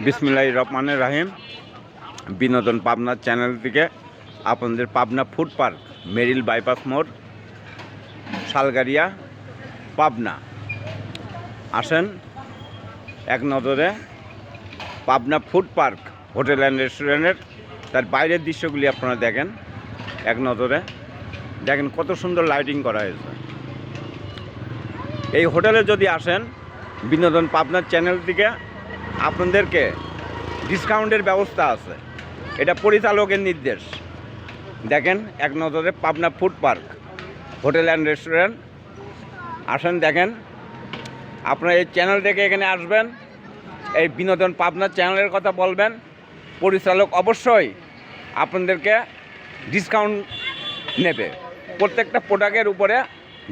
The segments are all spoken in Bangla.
বিসমিল্লাহির রহমানির রহিম। বিনোদন পাবনা চ্যানেল থেকে আপনাদের পাবনা ফুড পার্ক, মেরিল বাইপাস মোড়, শালগাড়িয়া, পাবনা। আসেন এক নজরে Pabna food park hotel and রেস্টুরেন্টের তার বাইরের দৃশ্যগুলি আপনারা দেখেন। এক নজরে দেখেন কত সুন্দর লাইটিং করা হয়েছে। এই হোটেলে যদি আসেন বিনোদন পাবনার চ্যানেল থেকে আপনাদেরকে ডিসকাউন্টের ব্যবস্থা আছে, এটা পরিচালকের নির্দেশ। দেখেন এক নজরে Pabna food park hotel and restaurant. আসেন দেখেন, আপনারা এই চ্যানেল থেকে এখানে আসবেন, এই বিনোদন পাবনা চ্যানেলের কথা বলবেন, পরিচালক অবশ্যই আপনাদেরকে ডিসকাউন্ট নেবে। প্রত্যেকটা প্রোডাক্টের উপরে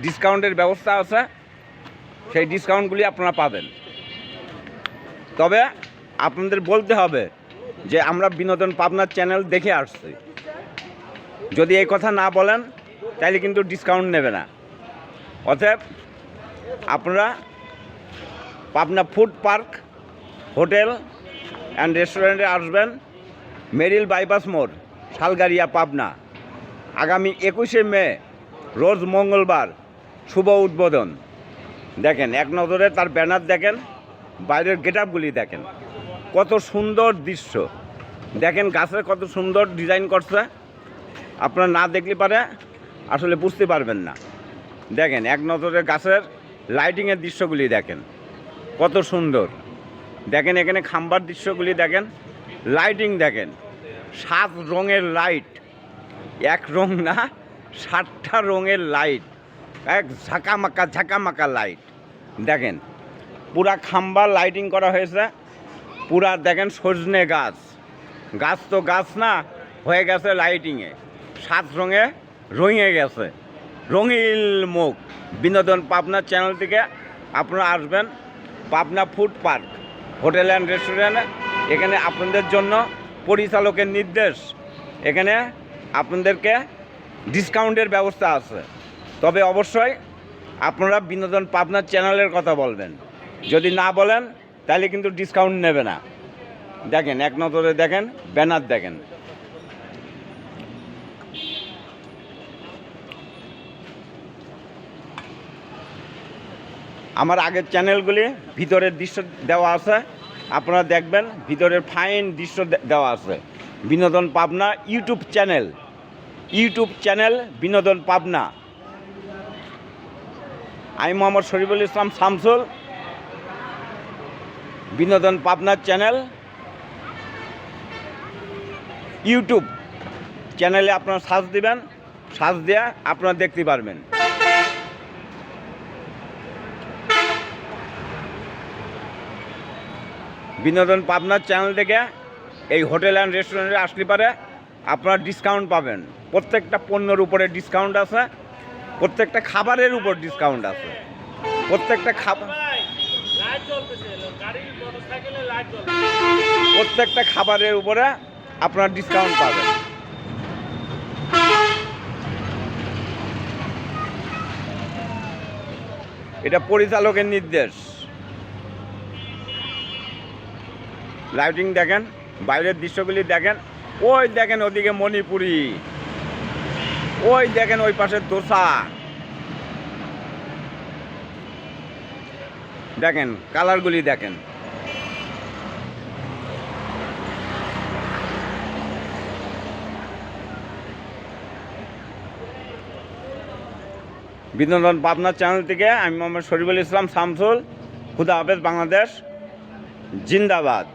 ডিসকাউন্টের ব্যবস্থা আছে, সেই ডিসকাউন্টগুলি আপনারা পাবেন। তবে আপনাদের বলতে হবে যে আমরা বিনোদন পাবনার চ্যানেল দেখে আসছি। যদি এই কথা না বলেন তাহলে কিন্তু ডিসকাউন্ট নেবে না। অতএব আপনারা Pabna food park hotel and রেস্টুরেন্টে আসবেন, মেরিল বাইপাস মোড়, শালগাড়িয়া, পাবনা। আগামী 21শে মে রোজ মঙ্গলবার শুভ উদ্বোধন। দেখেন এক নজরে তার ব্যানার দেখেন, বাইরের গেটআপগুলি দেখেন, কত সুন্দর দৃশ্য। দেখেন গাছের কত সুন্দর ডিজাইন করছে, আপনারা না দেখলে পারে আসলে বুঝতে পারবেন না। দেখেন এক নজরে গাছের লাইটিংয়ের দৃশ্যগুলি দেখেন কত সুন্দর। দেখেন এখানে খাম্বার দৃশ্যগুলি দেখেন, লাইটিং দেখেন, 7 রঙের লাইট, এক রং না 7টা রঙের লাইট, এক ঝাঁকামাকা লাইট। দেখেন পুরা খাম্বা লাইটিং করা হয়েছে। পুরা দেখেন সজনে গাছ, গাছ তো গাছ না হয়ে গেছে লাইটিংয়ে, 7 রঙে রঙিয়ে গেছে, রঙিল মুখ। বিনোদন পাবনা চ্যানেল থেকে আপনারা আসবেন Pabna food park hotel and রেস্টুরেন্টে। এখানে আপনাদের জন্য পরিচালকের নির্দেশ, এখানে আপনাদেরকে ডিসকাউন্টের ব্যবস্থা আছে। তবে অবশ্যই আপনারা বিনোদন পাবনার চ্যানেলের কথা বলবেন, যদি না বলেন তাহলে কিন্তু ডিসকাউন্ট নেবে না। দেখেন এক নজরে দেখেন ব্যানার দেখেন। আমার আগের চ্যানেলগুলি ভিতরের দৃশ্য দেওয়া আছে, আপনারা দেখবেন ভিতরের ফাইন দৃশ্য দেওয়া আছে। বিনোদন পাবনা ইউটিউব চ্যানেল বিনোদন পাবনা। আমি মোহাম্মদ শরীফুল ইসলাম শামসুল। বিনোদন পাবনার চ্যানেল ইউটিউব চ্যানেলে আপনারা সার্চ দিবেন, সার্চ দিয়ে আপনারা দেখতে পারবেন। বিনোদন পাবনার চ্যানেল থেকে এই হোটেল অ্যান্ড রেস্টুরেন্টে আসলে পারে আপনারা ডিসকাউন্ট পাবেন। প্রত্যেকটা পণ্যের উপরে ডিসকাউন্ট আছে, প্রত্যেকটা খাবারের উপর ডিসকাউন্ট আছে, প্রত্যেকটা খাবারের উপরে আপনারা ডিসকাউন্ট পাবেন। এটা পরিচালকের নির্দেশ। লাইটিং দেখেন, বাইরের দৃশ্যগুলি দেখেন, ওই দেখেন ওদিকে মণিপুরি, ওই দেখেন ওই পাশে দোসা, দেখেন কালারগুলি দেখেন। বিনোদন পাবনা চ্যানেল থেকে আমি মোহাম্মদ শরীফুল ইসলাম শামসুল। খুদা হাফেজ, বাংলাদেশ জিন্দাবাদ।